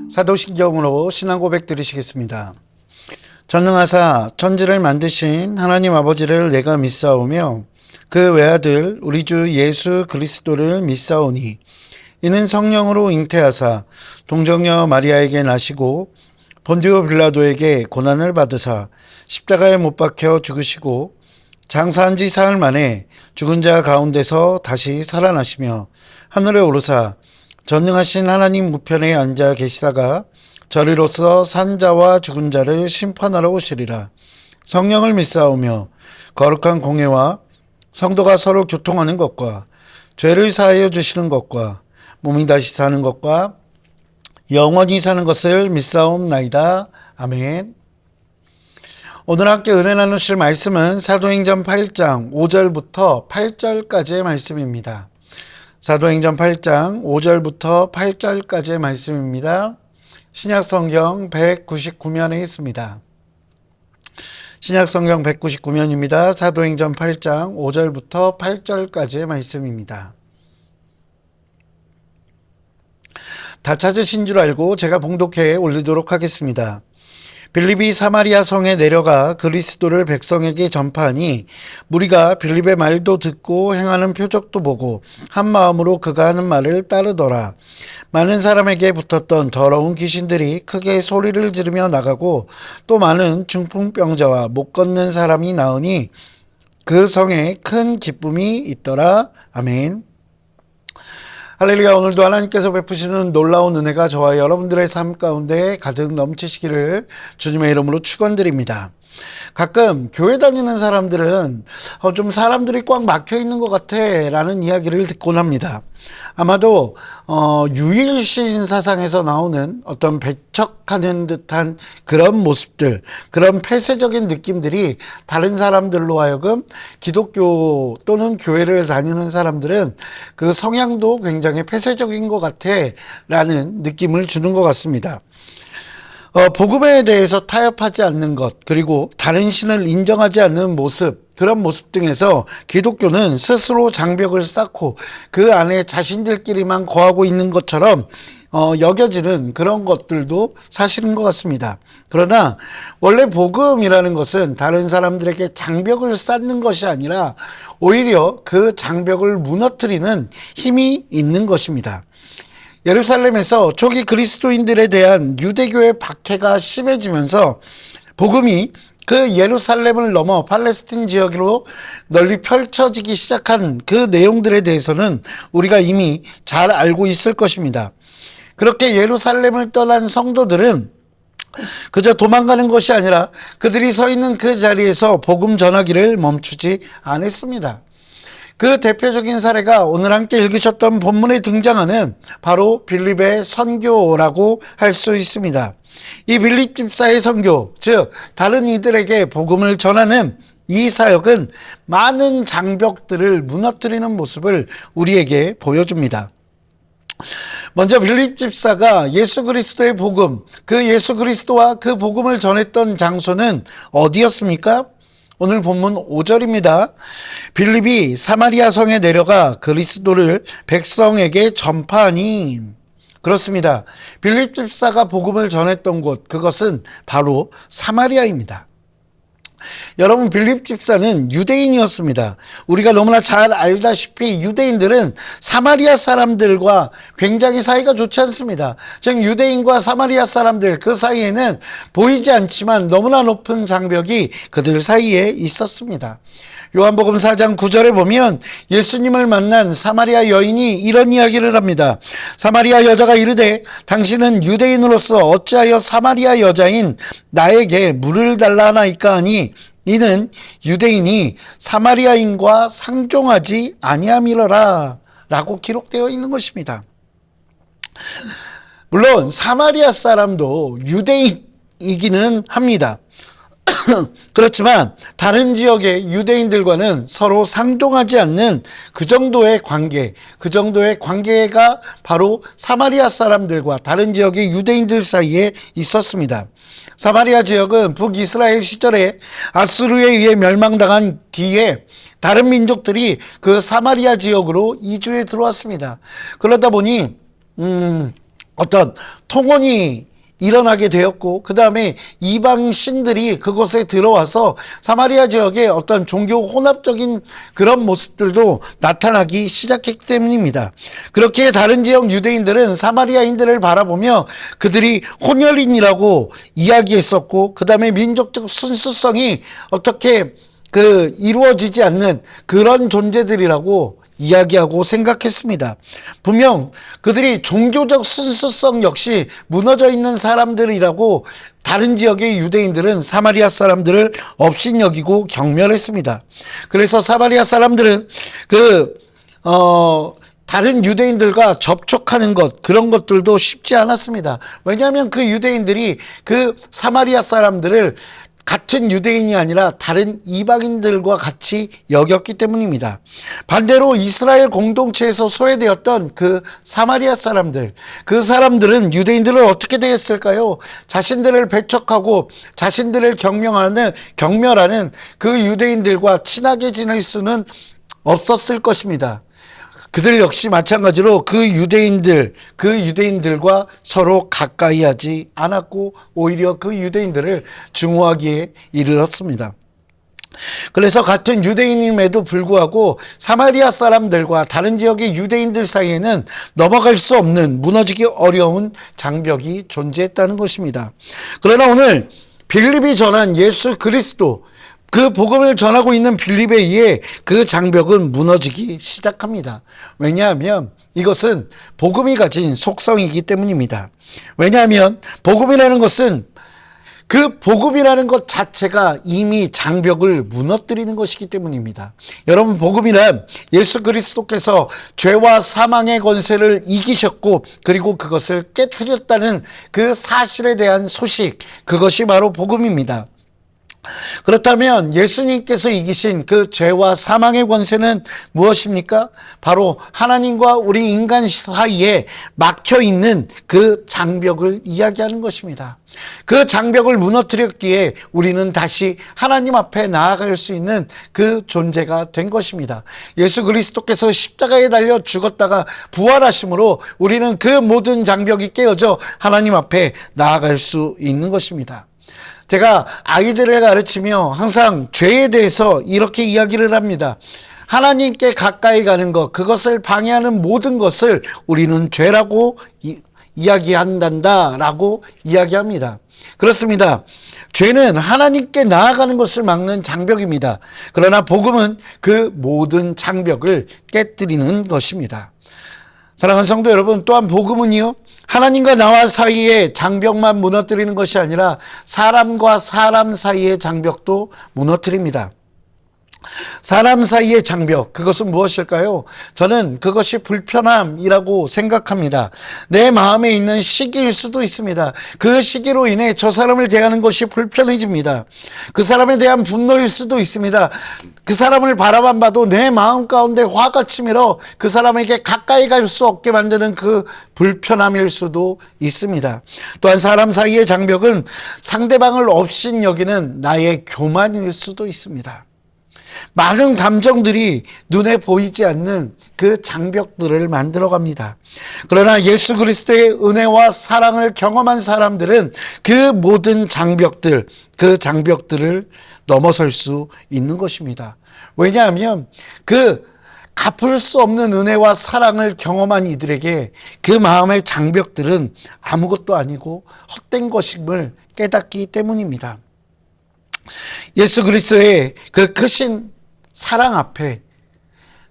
사도신경으로 신앙 고백 드리시겠습니다. 전능하사 천지를 만드신 하나님 아버지를 내가 믿사오며 그 외아들 우리 주 예수 그리스도를 믿사오니 이는 성령으로 잉태하사 동정녀 마리아에게 나시고 본디오 빌라도에게 고난을 받으사 십자가에 못 박혀 죽으시고 장사한 지 사흘 만에 죽은 자 가운데서 다시 살아나시며 하늘에 오르사 전능하신 하나님 우편에 앉아 계시다가 저리로서 산 자와 죽은 자를 심판하러 오시리라. 성령을 믿사오며 거룩한 공회와 성도가 서로 교통하는 것과 죄를 사하여 주시는 것과 몸이 다시 사는 것과 영원히 사는 것을 믿사옵나이다. 아멘. 오늘 함께 은혜 나누실 말씀은 사도행전 8장 5절부터 8절까지의 말씀입니다. 사도행전 8장 5절부터 8절까지의 말씀입니다. 신약성경 199면에 있습니다. 신약성경 199면입니다. 사도행전 8장 5절부터 8절까지의 말씀입니다. 다 찾으신 줄 알고 제가 봉독해 올리도록 하겠습니다. 빌립이 사마리아 성에 내려가 그리스도를 백성에게 전파하니 무리가 빌립의 말도 듣고 행하는 표적도 보고 한 마음으로 그가 하는 말을 따르더라. 많은 사람에게 붙었던 더러운 귀신들이 크게 소리를 지르며 나가고 또 많은 중풍병자와 못 걷는 사람이 나으니 그 성에 큰 기쁨이 있더라. 아멘. 할렐루야. 오늘도 하나님께서 베푸시는 놀라운 은혜가 저와 여러분들의 삶 가운데 가득 넘치시기를 주님의 이름으로 축원드립니다. 가끔 교회 다니는 사람들은 좀 사람들이 꽉 막혀 있는 것 같아 라는 이야기를 듣곤 합니다. 아마도 유일신 사상에서 나오는 어떤 배척하는 듯한 그런 모습들, 그런 폐쇄적인 느낌들이 다른 사람들로 하여금 기독교 또는 교회를 다니는 사람들은 그 성향도 굉장히 폐쇄적인 것 같아 라는 느낌을 주는 것 같습니다. 복음에 대해서 타협하지 않는 것, 그리고 다른 신을 인정하지 않는 모습, 그런 모습 등에서 기독교는 스스로 장벽을 쌓고 그 안에 자신들끼리만 거하고 있는 것처럼 여겨지는 그런 것들도 사실인 것 같습니다. 그러나 원래 복음이라는 것은 다른 사람들에게 장벽을 쌓는 것이 아니라 오히려 그 장벽을 무너뜨리는 힘이 있는 것입니다. 예루살렘에서 초기 그리스도인들에 대한 유대교의 박해가 심해지면서 복음이 그 예루살렘을 넘어 팔레스틴 지역으로 널리 펼쳐지기 시작한 그 내용들에 대해서는 우리가 이미 잘 알고 있을 것입니다. 그렇게 예루살렘을 떠난 성도들은 그저 도망가는 것이 아니라 그들이 서 있는 그 자리에서 복음 전하기를 멈추지 않았습니다. 그 대표적인 사례가 오늘 함께 읽으셨던 본문에 등장하는 바로 빌립의 선교라고 할 수 있습니다. 이 빌립 집사의 선교, 즉 다른 이들에게 복음을 전하는 이 사역은 많은 장벽들을 무너뜨리는 모습을 우리에게 보여줍니다. 먼저 빌립 집사가 예수 그리스도의 복음, 그 예수 그리스도와 그 복음을 전했던 장소는 어디였습니까? 오늘 본문 5절입니다. 빌립이 사마리아 성에 내려가 그리스도를 백성에게 전파하니. 그렇습니다. 빌립 집사가 복음을 전했던 곳, 그것은 바로 사마리아입니다. 여러분, 빌립 집사는 유대인이었습니다. 우리가 너무나 잘 알다시피 유대인들은 사마리아 사람들과 굉장히 사이가 좋지 않습니다. 즉 유대인과 사마리아 사람들 그 사이에는 보이지 않지만 너무나 높은 장벽이 그들 사이에 있었습니다. 요한복음 4장 9절에 보면 예수님을 만난 사마리아 여인이 이런 이야기를 합니다. 사마리아 여자가 이르되 당신은 유대인으로서 어찌하여 사마리아 여자인 나에게 물을 달라 하나이까 하니 이는 유대인이 사마리아인과 상종하지 아니함이러라 라고 기록되어 있는 것입니다. 물론 사마리아 사람도 유대인이기는 합니다. 그렇지만 다른 지역의 유대인들과는 서로 상종하지 않는 그 정도의 관계, 그 정도의 관계가 바로 사마리아 사람들과 다른 지역의 유대인들 사이에 있었습니다. 사마리아 지역은 북이스라엘 시절에 아수르에 의해 멸망당한 뒤에 다른 민족들이 그 사마리아 지역으로 이주해 들어왔습니다. 그러다 보니 어떤 통혼이 일어나게 되었고, 그 다음에 이방 신들이 그곳에 들어와서 사마리아 지역에 어떤 종교 혼합적인 그런 모습들도 나타나기 시작했기 때문입니다. 그렇게 다른 지역 유대인들은 사마리아인들을 바라보며 그들이 혼혈인이라고 이야기했었고, 그 다음에 민족적 순수성이 어떻게 이루어지지 않는 그런 존재들이라고 이야기하고 생각했습니다. 분명 그들이 종교적 순수성 역시 무너져 있는 사람들이라고 다른 지역의 유대인들은 사마리아 사람들을 업신여기고 경멸했습니다. 그래서 사마리아 사람들은 다른 유대인들과 접촉하는 것, 그런 것들도 쉽지 않았습니다. 왜냐하면 그 유대인들이 그 사마리아 사람들을 같은 유대인이 아니라 다른 이방인들과 같이 여겼기 때문입니다. 반대로 이스라엘 공동체에서 소외되었던 그 사마리아 사람들, 그 사람들은 유대인들을 어떻게 대했을까요? 자신들을 배척하고 자신들을 경멸하는 그 유대인들과 친하게 지낼 수는 없었을 것입니다. 그들 역시 마찬가지로 그 유대인들과 서로 가까이 하지 않았고, 오히려 그 유대인들을 증오하기에 이르렀습니다. 그래서 같은 유대인임에도 불구하고 사마리아 사람들과 다른 지역의 유대인들 사이에는 넘어갈 수 없는, 무너지기 어려운 장벽이 존재했다는 것입니다. 그러나 오늘 빌립이 전한 예수 그리스도, 그 복음을 전하고 있는 빌립에 의해 그 장벽은 무너지기 시작합니다. 왜냐하면 이것은 복음이 가진 속성이기 때문입니다. 왜냐하면 복음이라는 것은, 그 복음이라는 것 자체가 이미 장벽을 무너뜨리는 것이기 때문입니다. 여러분, 복음이란 예수 그리스도께서 죄와 사망의 권세를 이기셨고, 그리고 그것을 깨트렸다는 그 사실에 대한 소식, 그것이 바로 복음입니다. 그렇다면 예수님께서 이기신 그 죄와 사망의 권세는 무엇입니까? 바로 하나님과 우리 인간 사이에 막혀있는 그 장벽을 이야기하는 것입니다. 그 장벽을 무너뜨렸기에 우리는 다시 하나님 앞에 나아갈 수 있는 그 존재가 된 것입니다. 예수 그리스도께서 십자가에 달려 죽었다가 부활하심으로 우리는 그 모든 장벽이 깨어져 하나님 앞에 나아갈 수 있는 것입니다. 제가 아이들을 가르치며 항상 죄에 대해서 이렇게 이야기를 합니다. 하나님께 가까이 가는 것, 그것을 방해하는 모든 것을 우리는 죄라고 이야기한단다라고 이야기합니다. 그렇습니다. 죄는 하나님께 나아가는 것을 막는 장벽입니다. 그러나 복음은 그 모든 장벽을 깨뜨리는 것입니다. 사랑하는 성도 여러분, 또한 복음은요, 하나님과 나와 사이의 장벽만 무너뜨리는 것이 아니라 사람과 사람 사이의 장벽도 무너뜨립니다. 사람 사이의 장벽, 그것은 무엇일까요? 저는 그것이 불편함이라고 생각합니다. 내 마음에 있는 시기일 수도 있습니다. 그 시기로 인해 저 사람을 대하는 것이 불편해집니다. 그 사람에 대한 분노일 수도 있습니다. 그 사람을 바라만 봐도 내 마음 가운데 화가 치밀어 그 사람에게 가까이 갈 수 없게 만드는 그 불편함일 수도 있습니다. 또한 사람 사이의 장벽은 상대방을 업신여기는 나의 교만일 수도 있습니다. 많은 감정들이 눈에 보이지 않는 그 장벽들을 만들어갑니다. 그러나 예수 그리스도의 은혜와 사랑을 경험한 사람들은 그 모든 장벽들, 그 장벽들을 넘어설 수 있는 것입니다. 왜냐하면 그 갚을 수 없는 은혜와 사랑을 경험한 이들에게 그 마음의 장벽들은 아무것도 아니고 헛된 것임을 깨닫기 때문입니다. 예수 그리스도의 그 크신 사랑 앞에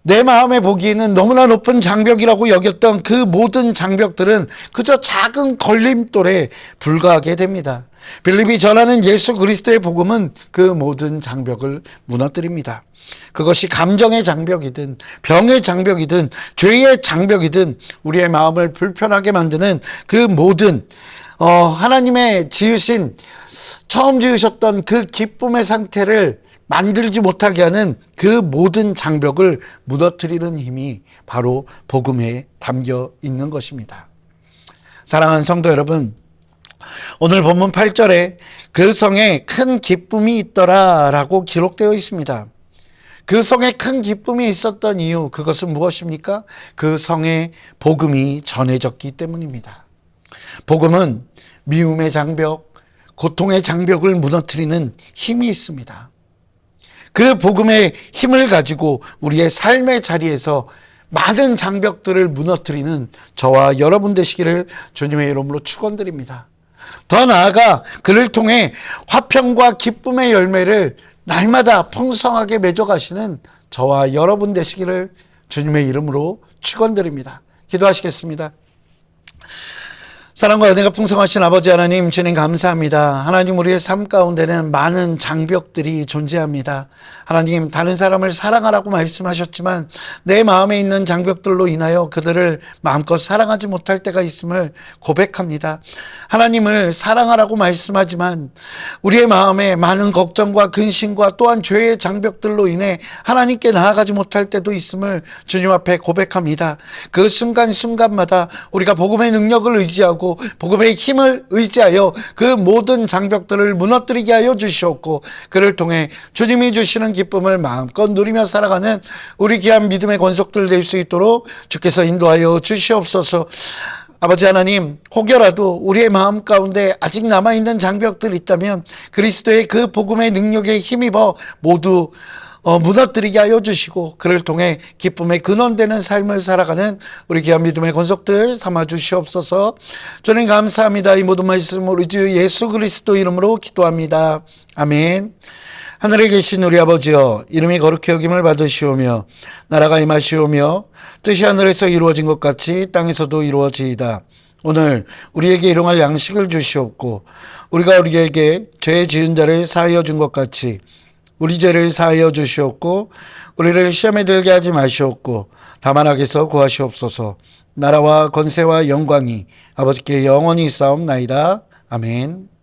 내 마음에 보기에는 너무나 높은 장벽이라고 여겼던 그 모든 장벽들은 그저 작은 걸림돌에 불과하게 됩니다. 빌립이 전하는 예수 그리스도의 복음은 그 모든 장벽을 무너뜨립니다. 그것이 감정의 장벽이든 병의 장벽이든 죄의 장벽이든 우리의 마음을 불편하게 만드는 그 모든 하나님의 지으신 처음 지으셨던 그 기쁨의 상태를 만들지 못하게 하는 그 모든 장벽을 무너뜨리는 힘이 바로 복음에 담겨 있는 것입니다. 사랑하는 성도 여러분, 오늘 본문 8절에 그 성에 큰 기쁨이 있더라 라고 기록되어 있습니다. 그 성에 큰 기쁨이 있었던 이유, 그것은 무엇입니까? 그 성에 복음이 전해졌기 때문입니다. 복음은 미움의 장벽, 고통의 장벽을 무너뜨리는 힘이 있습니다. 그 복음의 힘을 가지고 우리의 삶의 자리에서 많은 장벽들을 무너뜨리는 저와 여러분 되시기를 주님의 이름으로 축원드립니다. 더 나아가 그를 통해 화평과 기쁨의 열매를 날마다 풍성하게 맺어가시는 저와 여러분 되시기를 주님의 이름으로 축원드립니다. 기도하시겠습니다. 사랑과 은혜가 풍성하신 아버지 하나님, 주님 감사합니다. 하나님, 우리의 삶 가운데는 많은 장벽들이 존재합니다. 하나님, 다른 사람을 사랑하라고 말씀하셨지만 내 마음에 있는 장벽들로 인하여 그들을 마음껏 사랑하지 못할 때가 있음을 고백합니다. 하나님을 사랑하라고 말씀하지만 우리의 마음에 많은 걱정과 근심과 또한 죄의 장벽들로 인해 하나님께 나아가지 못할 때도 있음을 주님 앞에 고백합니다. 그 순간순간마다 우리가 복음의 능력을 의지하고 복음의 힘을 의지하여 그 모든 장벽들을 무너뜨리게 하여 주시옵고, 그를 통해 주님이 주시는 기쁨을 마음껏 누리며 살아가는 우리 귀한 믿음의 권속들 될 수 있도록 주께서 인도하여 주시옵소서. 아버지 하나님, 혹여라도 우리의 마음 가운데 아직 남아있는 장벽들이 있다면 그리스도의 그 복음의 능력에 힘입어 모두 무너뜨리게 하여 주시고, 그를 통해 기쁨의 근원되는 삶을 살아가는 우리 귀한 믿음의 권속들 삼아 주시옵소서. 주님 감사합니다. 이 모든 말씀을 우리 주 예수 그리스도 이름으로 기도합니다. 아멘. 하늘에 계신 우리 아버지여, 이름이 거룩히 여김을 받으시오며 나라가 임하시오며 뜻이 하늘에서 이루어진 것 같이 땅에서도 이루어지이다. 오늘 우리에게 일용할 양식을 주시옵고, 우리가 우리에게 죄 지은 자를 사하여 준 것 같이 우리 죄를 사하여 주시옵고, 우리를 시험에 들게 하지 마시옵고 다만 악에서 구하시옵소서. 나라와 권세와 영광이 아버지께 영원히 있사옵나이다. 아멘.